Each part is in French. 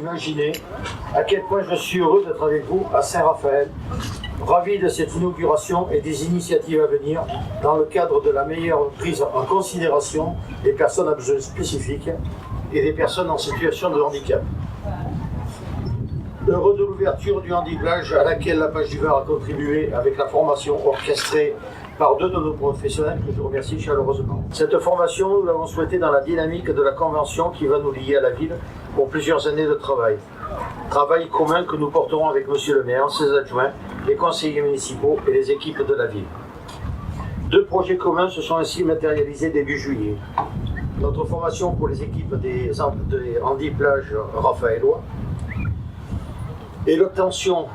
imaginez à quel point je suis heureux d'être avec vous à Saint-Raphaël, ravi de cette inauguration et des initiatives à venir dans le cadre de la meilleure prise en considération des personnes à besoins spécifiques et des personnes en situation de handicap. Heureux de l'ouverture du Handiplage à laquelle la Page du Var a contribué avec la formation orchestrée par deux de nos professionnels que je remercie chaleureusement. Cette formation, nous l'avons souhaitée dans la dynamique de la convention qui va nous lier à la ville pour plusieurs années de travail. Travail commun que nous porterons avec Monsieur le maire, ses adjoints, les conseillers municipaux et les équipes de la ville. Deux projets communs se sont ainsi matérialisés début juillet. Notre formation pour les équipes des handiplages raphaélois et l'obtention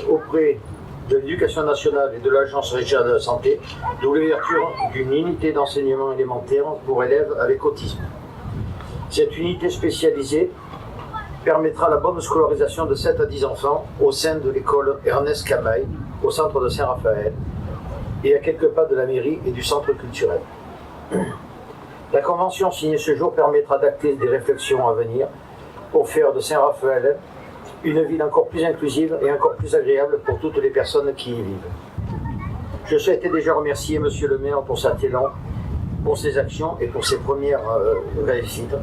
auprès de l'Éducation nationale et de l'Agence régionale de la santé de l'ouverture d'une unité d'enseignement élémentaire pour élèves avec autisme. Cette unité spécialisée permettra la bonne scolarisation de 7 à 10 enfants au sein de l'école Ernest Camaille, au centre de Saint-Raphaël, et à quelques pas de la mairie et du centre culturel. La convention signée ce jour permettra d'acter des réflexions à venir pour faire de Saint-Raphaël une ville encore plus inclusive et encore plus agréable pour toutes les personnes qui y vivent. Je souhaitais déjà remercier Monsieur le maire pour cet élan, pour ses actions et pour ses premières réussites.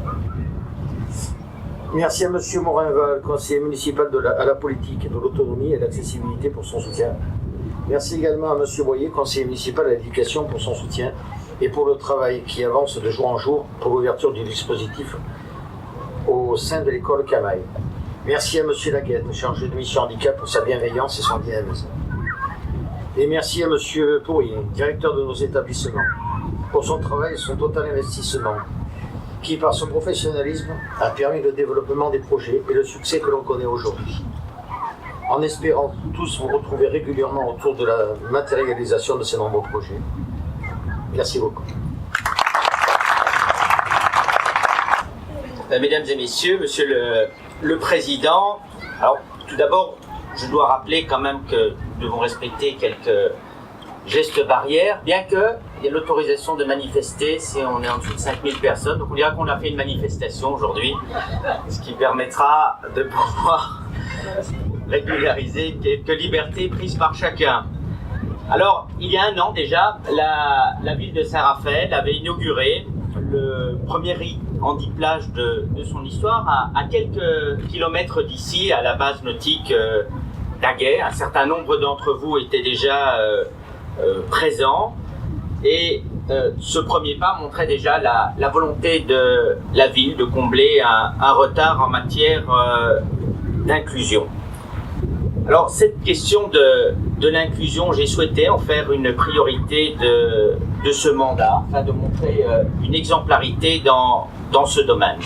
Merci à Monsieur Morinval, conseiller municipal à la politique, de l'autonomie et de l'accessibilité pour son soutien. Merci également à Monsieur Boyer, conseiller municipal à l'éducation pour son soutien et pour le travail qui avance de jour en jour pour l'ouverture du dispositif au sein de l'école Camaille. Merci à Monsieur Laguette, chargé de mission handicap, pour sa bienveillance et son dynamisme. Et merci à Monsieur Pourrier, directeur de nos établissements, pour son travail et son total investissement, qui, par son professionnalisme, a permis le développement des projets et le succès que l'on connaît aujourd'hui. En espérant tous vous retrouver régulièrement autour de la matérialisation de ces nombreux projets. Merci beaucoup. Mesdames et messieurs, Monsieur le Président, alors tout d'abord, je dois rappeler quand même que nous devons respecter quelques gestes barrières, bien qu'il y ait l'autorisation de manifester si on est en dessous de 5000 personnes. Donc on dira qu'on a fait une manifestation aujourd'hui, ce qui permettra de pouvoir régulariser quelques libertés prises par chacun. Alors, il y a un an déjà, la ville de Saint-Raphaël avait inauguré le premier handiplage de son histoire à quelques kilomètres d'ici, à la base nautique d'Aguet. Un certain nombre d'entre vous étaient déjà présents et ce premier pas montrait déjà la volonté de la ville de combler un retard en matière d'inclusion. Alors cette question de l'inclusion, j'ai souhaité en faire une priorité de ce mandat, afin de montrer une exemplarité dans ce domaine.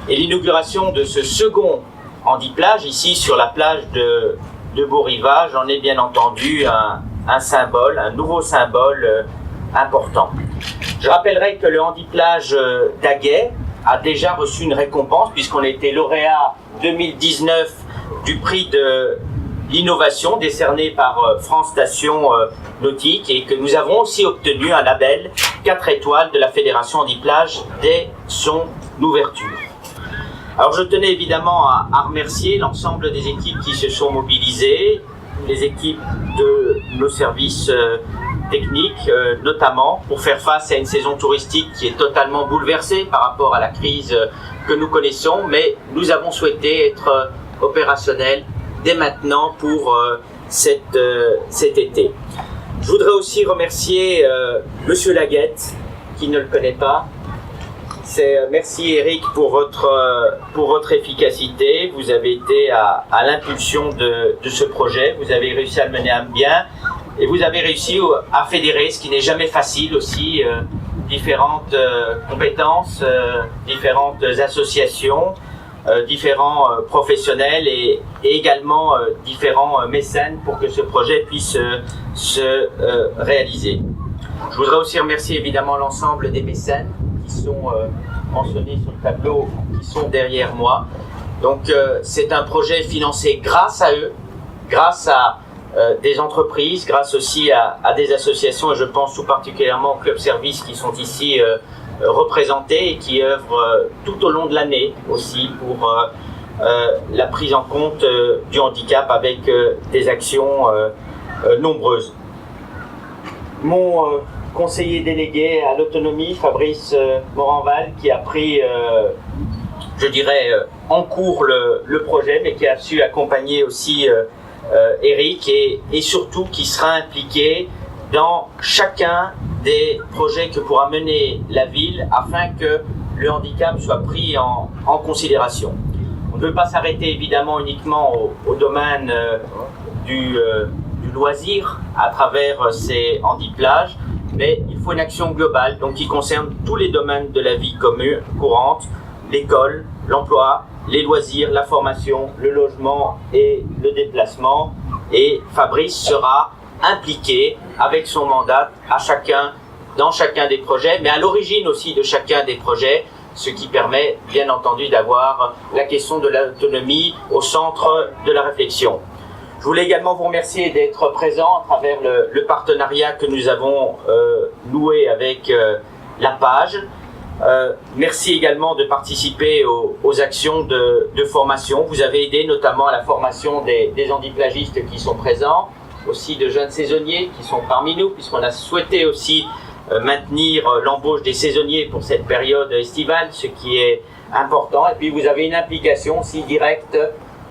Et l'inauguration de ce second handiplage, ici sur la plage de Beau-Rivage, en est bien entendu un symbole, un nouveau symbole important. Je rappellerai que le handiplage d'Aguet a déjà reçu une récompense, puisqu'on a été lauréat 2019 du prix de l'innovation décerné par France Station Nautique, et que nous avons aussi obtenu un label 4 étoiles de la Fédération Handiplage dès son ouverture. Alors je tenais évidemment à remercier l'ensemble des équipes qui se sont mobilisées, les équipes de nos services techniques notamment, pour faire face à une saison touristique qui est totalement bouleversée par rapport à la crise que nous connaissons, mais nous avons souhaité être opérationnels dès maintenant pour cet été. Je voudrais aussi remercier Monsieur Laguette, qui ne le connaît pas. Merci Eric pour votre efficacité. Vous avez été à l'impulsion de ce projet. Vous avez réussi à le mener à bien et vous avez réussi à fédérer, ce qui n'est jamais facile aussi, différentes compétences, différentes associations, différents professionnels et également différents mécènes pour que ce projet puisse se réaliser. Je voudrais aussi remercier évidemment l'ensemble des mécènes qui sont mentionnés sur le tableau, qui sont derrière moi. Donc c'est un projet financé grâce à eux, grâce à des entreprises, grâce aussi à des associations, et je pense tout particulièrement aux clubs services qui sont ici représentés et qui œuvrent tout au long de l'année aussi pour la prise en compte du handicap avec des actions nombreuses. Mon conseiller délégué à l'autonomie, Fabrice Moranval, qui a pris, je dirais, en cours le projet, mais qui a su accompagner aussi Eric et surtout qui sera impliqué dans chacun des projets que pourra mener la ville afin que le handicap soit pris en considération. On ne peut pas s'arrêter évidemment uniquement au domaine du loisir à travers ces handiplages, mais il faut une action globale donc qui concerne tous les domaines de la vie courante, l'école, l'emploi, les loisirs, la formation, le logement et le déplacement. Et Fabrice sera impliqué avec son mandat dans chacun des projets, mais à l'origine aussi de chacun des projets, ce qui permet bien entendu d'avoir la question de l'autonomie au centre de la réflexion. Je voulais également vous remercier d'être présent à travers le partenariat que nous avons noué avec la page. Merci également de participer aux actions de formation. Vous avez aidé notamment à la formation des handiplagistes qui sont présents, aussi de jeunes saisonniers qui sont parmi nous, puisqu'on a souhaité aussi maintenir l'embauche des saisonniers pour cette période estivale, ce qui est important. Et puis vous avez une implication aussi directe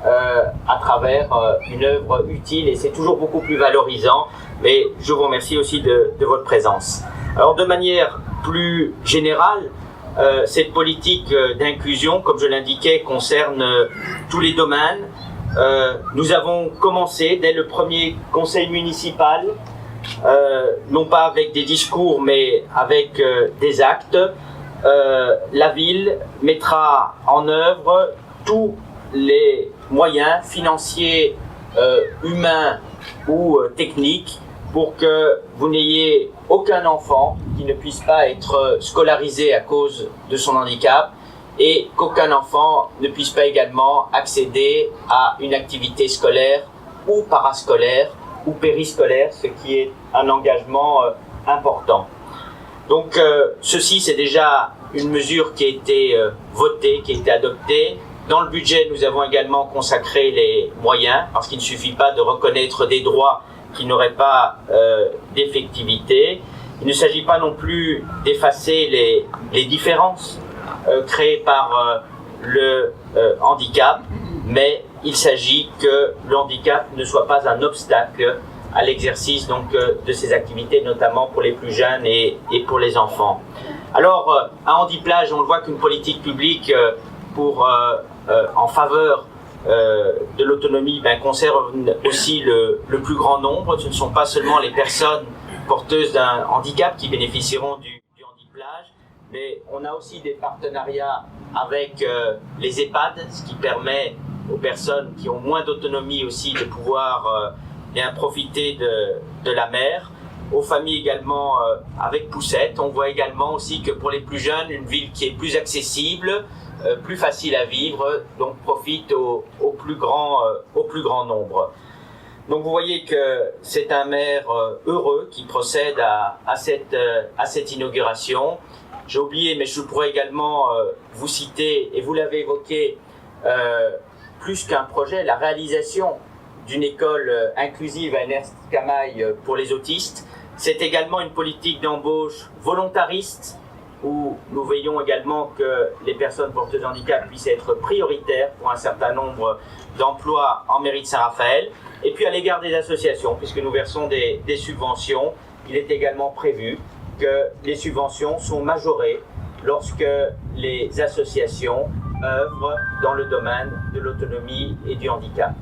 à travers une œuvre utile, et c'est toujours beaucoup plus valorisant. Mais je vous remercie aussi de votre présence. Alors de manière plus générale, cette politique d'inclusion, comme je l'indiquais, concerne tous les domaines. Nous avons commencé dès le premier conseil municipal, non pas avec des discours, mais avec des actes. La ville mettra en œuvre tous les moyens financiers, humains ou techniques pour que vous n'ayez aucun enfant qui ne puisse pas être scolarisé à cause de son handicap et qu'aucun enfant ne puisse pas également accéder à une activité scolaire ou parascolaire ou périscolaire, ce qui est un engagement important. Donc ceci, c'est déjà une mesure qui a été votée, qui a été adoptée. Dans le budget, nous avons également consacré les moyens, parce qu'il ne suffit pas de reconnaître des droits qui n'auraient pas d'effectivité. Il ne s'agit pas non plus d'effacer les différences créées par le handicap, mais il s'agit que le handicap ne soit pas un obstacle à l'exercice donc de ces activités, notamment pour les plus jeunes et pour les enfants. Alors, à Handiplage, on le voit qu'une politique publique en faveur de l'autonomie concerne aussi le plus grand nombre. Ce ne sont pas seulement les personnes porteuses d'un handicap qui bénéficieront du Handiplage, mais on a aussi des partenariats avec les EHPAD, ce qui permet aux personnes qui ont moins d'autonomie aussi de pouvoir bien profiter de la mer. Aux familles également avec poussette. On voit également aussi que pour les plus jeunes, une ville qui est plus accessible, plus facile à vivre, donc profite au plus grand nombre. Donc vous voyez que c'est un maire heureux qui procède à cette inauguration. J'ai oublié, mais je pourrais également vous citer, et vous l'avez évoqué, plus qu'un projet, la réalisation d'une école inclusive à Ernest Camaille pour les autistes. C'est également une politique d'embauche volontariste où nous veillons également que les personnes porteuses de handicap puissent être prioritaires pour un certain nombre d'emplois en mairie de Saint-Raphaël. Et puis à l'égard des associations, puisque nous versons des subventions, il est également prévu que les subventions sont majorées lorsque les associations œuvrent dans le domaine de l'autonomie et du handicap.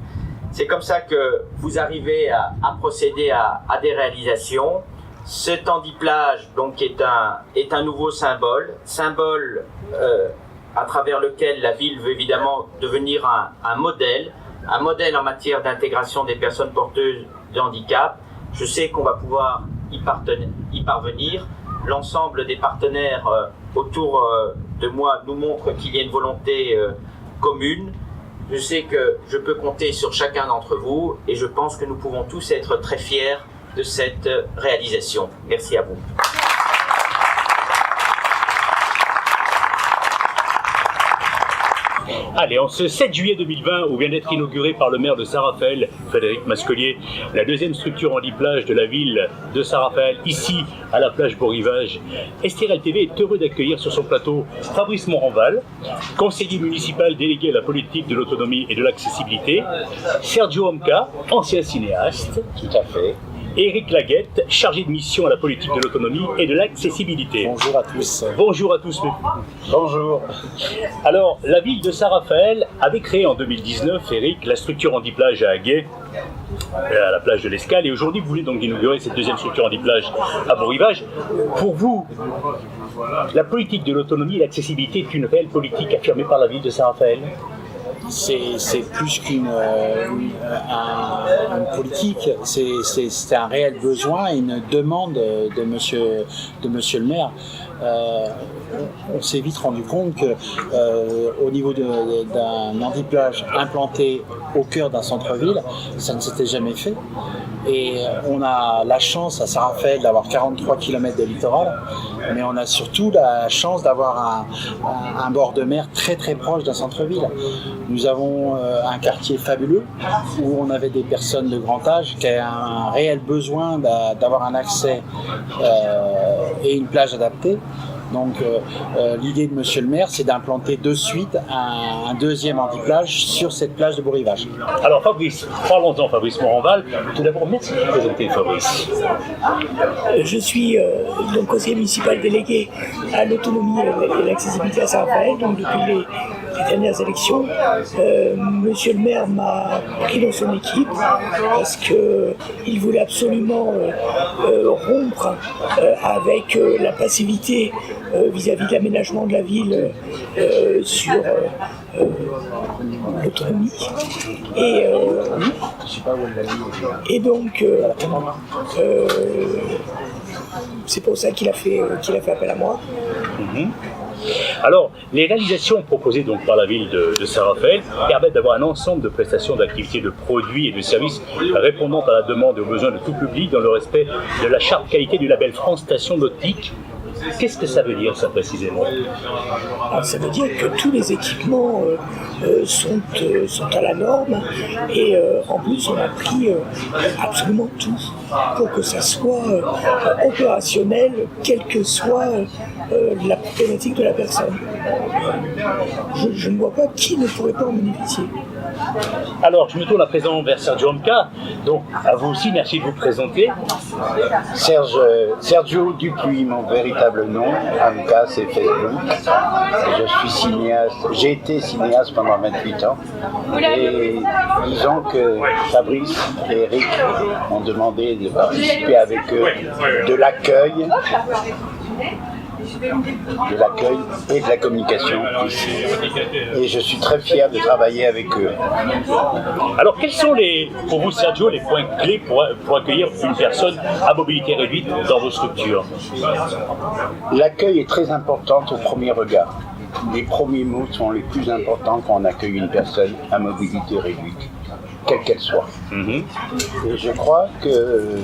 C'est comme ça que vous arrivez à procéder à des réalisations. Cet handiplage donc est un nouveau symbole à travers lequel la ville veut évidemment devenir un modèle en matière d'intégration des personnes porteuses de handicap. Je sais qu'on va pouvoir y parvenir. L'ensemble des partenaires autour de moi nous montrent qu'il y a une volonté commune. Je sais que je peux compter sur chacun d'entre vous et je pense que nous pouvons tous être très fiers de cette réalisation. Merci à vous. Allez, en ce 7 juillet 2020, où vient d'être inaugurée par le maire de Saint-Raphaël, Frédéric Mascollier, la deuxième structure handiplage de la ville de Saint-Raphaël, ici à la plage Beau Rivage, STRL TV est heureux d'accueillir sur son plateau Fabrice Moranval, conseiller municipal délégué à la politique de l'autonomie et de l'accessibilité, Sergio Omka, ancien cinéaste, Tout à fait. et Éric Laguette, chargé de mission à la politique de l'autonomie et de l'accessibilité. Bonjour à tous. Bonjour à tous. Bonjour. Alors, la ville de Saint-Raphaël avait créé en 2019, Éric, la structure handiplage à Aguet, à la plage de l'Escale, et aujourd'hui vous voulez donc inaugurer cette deuxième structure handiplage à Beau Rivage. Pour vous, la politique de l'autonomie et l'accessibilité est une réelle politique affirmée par la ville de Saint-Raphaël? C'est plus qu'une politique, c'est un réel besoin et une demande de monsieur le maire. On s'est vite rendu compte que au niveau d'un handiplage implanté au cœur d'un centre-ville, ça ne s'était jamais fait. Et on a la chance à Saint-Raphaël d'avoir 43 km de littoral, mais on a surtout la chance d'avoir un bord de mer très très proche d'un centre-ville. Nous avons un quartier fabuleux où on avait des personnes de grand âge qui avaient un réel besoin d'avoir un accès et une plage adaptée. Donc l'idée de monsieur le maire, c'est d'implanter de suite un deuxième handiplage sur cette plage de Beau Rivage. Alors Fabrice, parlons-en Fabrice Moranval. Tout d'abord, merci de vous présenter Fabrice. Je suis donc conseiller municipal délégué à l'autonomie et l'accessibilité à Saint-Raphaël, donc depuis les dernières élections. Monsieur le maire m'a pris dans son équipe parce qu'il voulait absolument rompre avec la passivité vis-à-vis de l'aménagement de la ville sur l'autonomie. Et donc, c'est pour ça qu'il a fait appel à moi. Alors, les réalisations proposées donc par la ville de Saint-Raphaël permettent d'avoir un ensemble de prestations, d'activités, de produits et de services répondant à la demande et aux besoins de tout public dans le respect de la charte qualité du label France Station Nautique. Qu'est-ce que ça veut dire, ça, précisément? Alors, ça veut dire que tous les équipements sont à la norme et en plus, on a pris absolument tout pour que ça soit opérationnel, quelle que soit la problématique de la personne. Je ne vois pas qui ne pourrait pas en bénéficier. Alors, je me tourne à présent vers Sergio Omka. Donc, à vous aussi, merci de vous présenter. Sergio Dupuis, mon véritable nom. Omka, c'est Facebook. Je suis cinéaste. J'ai été cinéaste pendant 28 ans. Et disons que Fabrice et Eric m'ont demandé de participer avec eux de l'accueil et de la communication ici. Et je suis très fier de travailler avec eux. Alors, quels sont pour vous, Sergio, les points clés pour accueillir une personne à mobilité réduite dans vos structures? L'accueil est très important au premier regard. Les premiers mots sont les plus importants quand on accueille une personne à mobilité réduite, quelle qu'elle soit. Et je crois que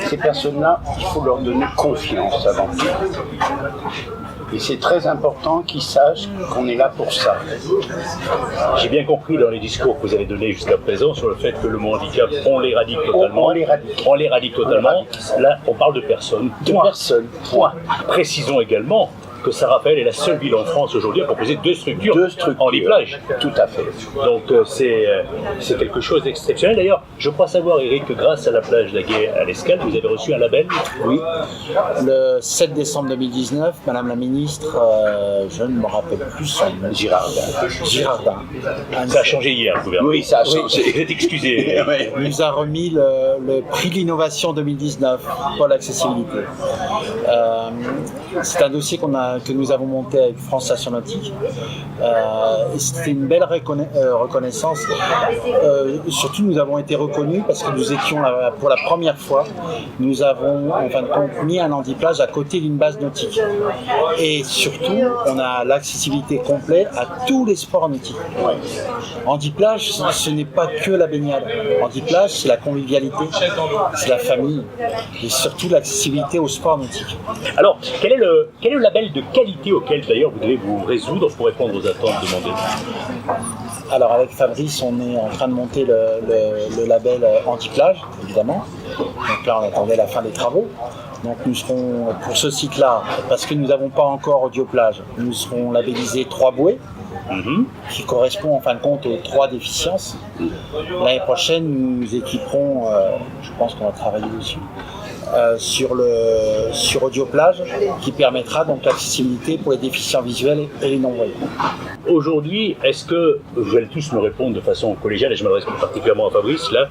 ces personnes-là, il faut leur donner confiance avant tout. Et c'est très important qu'ils sachent qu'on est là pour ça. J'ai bien compris dans les discours que vous avez donnés jusqu'à présent sur le fait que le mot handicap, on l'éradique totalement. On l'éradique totalement. Là, on parle de personnes. Point. Précisons également que Saint-Raphaël est la seule ville en France aujourd'hui à proposer deux structures en handiplage. Tout à fait. Donc c'est quelque chose d'exceptionnel. D'ailleurs, je crois savoir, Eric, que grâce à la plage d'Aguet à l'Escale, vous avez reçu un label. Oui. Le 7 décembre 2019, Madame la ministre, je ne me rappelle plus son nom. Girardin. Ça a changé hier, le gouvernement. Oui, ça a changé. Vous êtes excusé. Nous a remis le prix de l'innovation 2019 pour l'accessibilité. C'est un dossier que nous avons monté avec France Station Nautique. C'était une belle reconnaissance. Surtout, nous avons été reconnus parce que nous étions pour la première fois, nous avons en fin de compte mis un handiplage à côté d'une base nautique. Et surtout, on a l'accessibilité complète à tous les sports nautiques. Handiplage, ce n'est pas que la baignade. Handiplage, c'est la convivialité, c'est la famille et surtout l'accessibilité aux sports nautiques. Alors, quel est quel est le label de qualité auquel d'ailleurs vous devez vous résoudre pour répondre aux attentes demandées? Alors avec Fabrice, on est en train de monter le label anti-plage, évidemment. Donc là, on attendait la fin des travaux. Donc nous serons, pour ce site-là, parce que nous n'avons pas encore Audioplage, nous serons labellisés 3 bouées, qui correspond en fin de compte aux 3 déficiences. L'année prochaine, nous équiperons, je pense qu'on va travailler dessus, sur Audioplage, qui permettra donc l'accessibilité pour les déficients visuels et les non-voyants. Aujourd'hui, est-ce que, vous allez tous me répondre de façon collégiale, et je m'adresse plus particulièrement à Fabrice, là,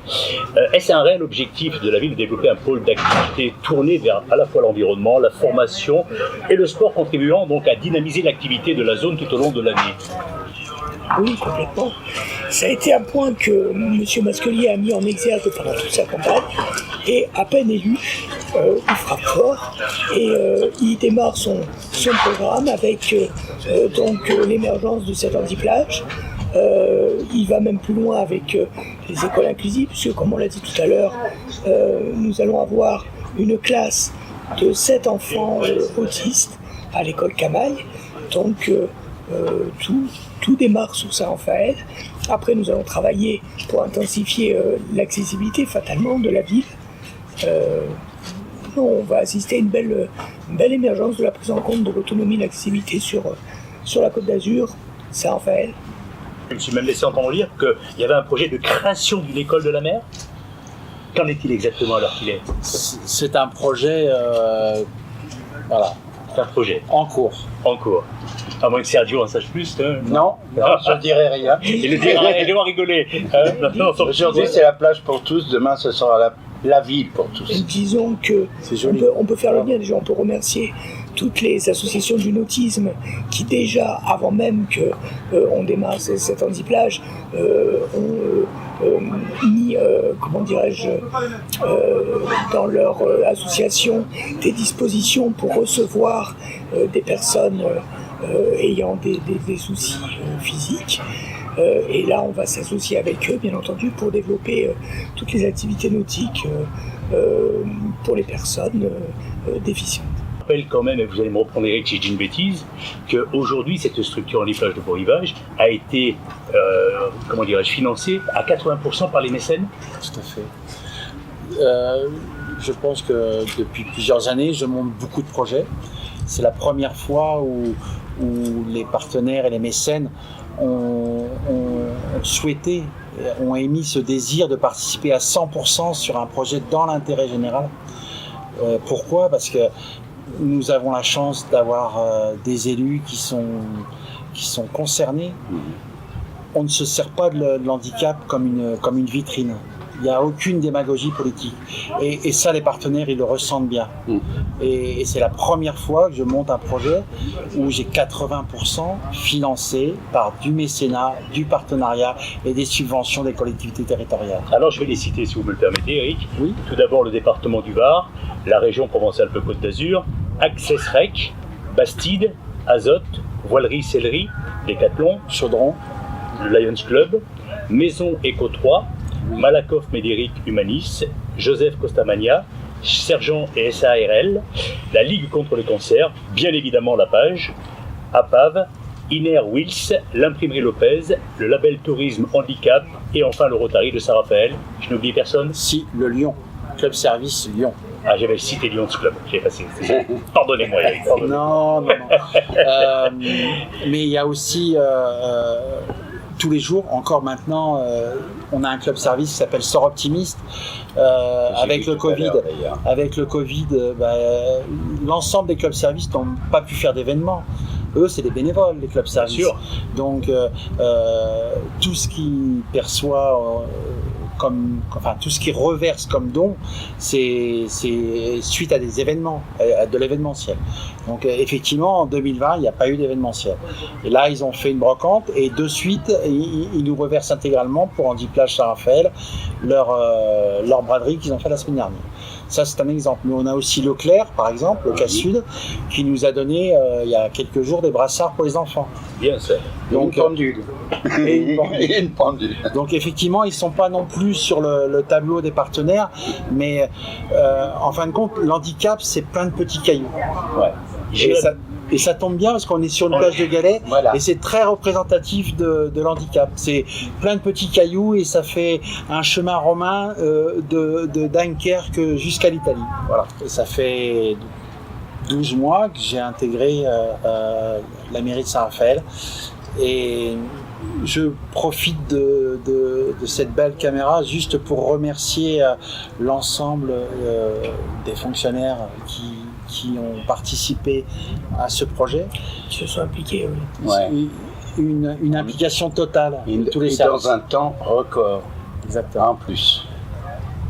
est-ce un réel objectif de la ville de développer un pôle d'activité tourné vers à la fois l'environnement, la formation et le sport, contribuant donc à dynamiser l'activité de la zone tout au long de l'année? Oui, complètement. Ça a été un point que M. Masquelier a mis en exergue pendant toute sa campagne. Et à peine élu, il frappe fort et il démarre son programme avec donc l'émergence de cette anti-plage. Il va même plus loin avec les écoles inclusives, puisque comme on l'a dit tout à l'heure, nous allons avoir une classe de 7 enfants autistes à l'école Camaille. Donc tout démarre sous Saint-Raphaël. Après, nous allons travailler pour intensifier l'accessibilité fatalement de la ville. On va assister à une belle émergence de la prise en compte de l'autonomie et de l'accessibilité sur la Côte d'Azur, Saint-Raphaël. Je me suis même laissé entendre dire qu'il y avait un projet de création d'une école de la mer. Qu'en est-il exactement alors qu'il est? C'est un projet, voilà. C'est un projet. En cours. En cours. À moins que Sergio en sache plus. Hein. Non, je ne dirai rien. Il le dira, il doit rigoler. Aujourd'hui, c'est la plage pour tous. Demain, ce sera la ville pour tous. Et disons que on peut faire le lien. Déjà, on peut remercier toutes les associations du nautisme qui déjà, avant même qu'on démarre cette anti-plage, ont mis, comment dirais-je, dans leur association des dispositions pour recevoir des personnes ayant des soucis physiques. Et là, on va s'associer avec eux, bien entendu, pour développer toutes les activités nautiques pour les personnes déficientes. Je rappelle quand même, et vous allez me reprendre Eric si je dis une bêtise, qu'aujourd'hui cette structure anti-plage de Beau-Rivage a été financée à 80% par les mécènes. Tout à fait. Je pense que depuis plusieurs années, je monte beaucoup de projets. C'est la première fois où les partenaires et les mécènes ont souhaité, ont émis ce désir de participer à 100% sur un projet dans l'intérêt général. Pourquoi ? Parce que nous avons la chance d'avoir des élus qui sont concernés. On ne se sert pas de l'handicap comme une vitrine. Il n'y a aucune démagogie politique. Et ça, les partenaires, ils le ressentent bien. Et c'est la première fois que je monte un projet où j'ai 80% financé par du mécénat, du partenariat et des subventions des collectivités territoriales. Alors, je vais les citer, si vous me le permettez, Eric. Oui. Tout d'abord, le département du Var, la région Provence-Alpes-Côte d'Azur, Access Rec, Bastide, Azote, Voilerie, Sellerie, Décathlon, Chaudron, le Lions Club, Maison Eco 3, Malakoff Médéric Humanis, Joseph Costamagna, Sergent et SARL, la Ligue contre le cancer, bien évidemment la page, APAV, Iner Wills, l'imprimerie Lopez, le label Tourisme Handicap et enfin le Rotary de Saint-Raphaël. Je n'oublie personne? Si, le Lyon, Club Service Lyon. Ah, j'avais cité Lions Club, j'ai passé. Pardonnez-moi, Eric. Non. Mais il y a aussi, tous les jours, encore maintenant, on a un club service qui s'appelle Sort Optimiste. Avec le Covid, l'ensemble des clubs services n'ont pas pu faire d'événements. Eux, c'est des bénévoles, les clubs services. Bien sûr. Donc, tout ce qu'ils perçoivent tout ce qu'ils reversent comme don, c'est suite à des événements, à de l'événementiel. Donc effectivement, en 2020, il n'y a pas eu d'événementiel. Et là, ils ont fait une brocante et de suite, ils nous reversent intégralement pour Handiplage Saint-Raphaël leur braderie qu'ils ont fait la semaine dernière. Ça, c'est un exemple. Mais on a aussi Leclerc, par exemple, le Cas Sud, qui nous a donné, il y a quelques jours, des brassards pour les enfants. Bien sûr. Donc, et une pendule. Donc effectivement, ils ne sont pas non plus sur le tableau des partenaires, mais en fin de compte, l'handicap, c'est plein de petits cailloux. Ouais. Et ça tombe bien parce qu'on est sur une plage de galets et c'est très représentatif de l'handicap. C'est plein de petits cailloux et ça fait un chemin romain de Dunkerque jusqu'à l'Italie. Voilà. Et ça fait 12 mois que j'ai intégré la mairie de Saint-Raphaël et je profite de cette belle caméra juste pour remercier l'ensemble des fonctionnaires qui ont participé à ce projet. Qui se sont impliqués, oui. Ouais. Une implication totale de tous les services. Dans un temps record. Exactement. En plus.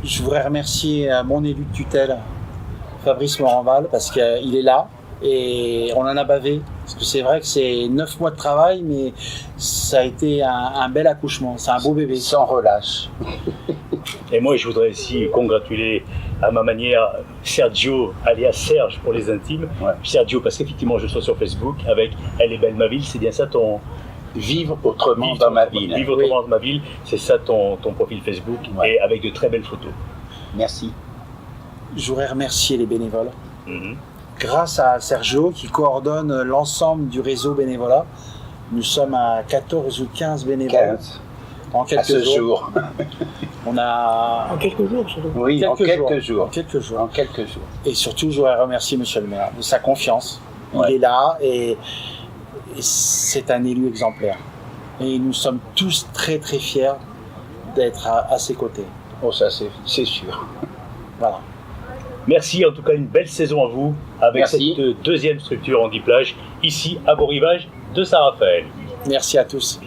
Je voudrais remercier mon élu de tutelle, Fabrice Moranval, parce qu'il est là et on en a bavé. Parce que c'est vrai que c'est 9 mois de travail, mais ça a été un bel accouchement. C'est un beau bébé. Sans relâche. Et moi, je voudrais aussi congratuler à ma manière Sergio, alias Serge pour les intimes. Ouais. Sergio, parce qu'effectivement, je suis sur Facebook avec Elle est belle ma ville, c'est bien ça ton... Vivre autrement dans ma ville. Vivre autrement dans ma ville, c'est ça ton profil Facebook, et avec de très belles photos. Merci. Je voudrais remercier les bénévoles. Grâce à Sergio qui coordonne l'ensemble du réseau bénévolat, nous sommes à 14 ou 15 bénévoles. 15. En quelques à ce jour. On a... En quelques jours, surtout. Oui, en quelques jours. En quelques jours. En quelques jours. Et surtout, je voudrais remercier Monsieur le maire de sa confiance. Ouais. Il est là et c'est un élu exemplaire. Et nous sommes tous très très fiers d'être à ses côtés. Oh, ça c'est sûr. Voilà. Merci, en tout cas une belle saison à vous avec cette deuxième structure Handiplage ici à Beau Rivage de Saint-Raphaël. Merci à tous.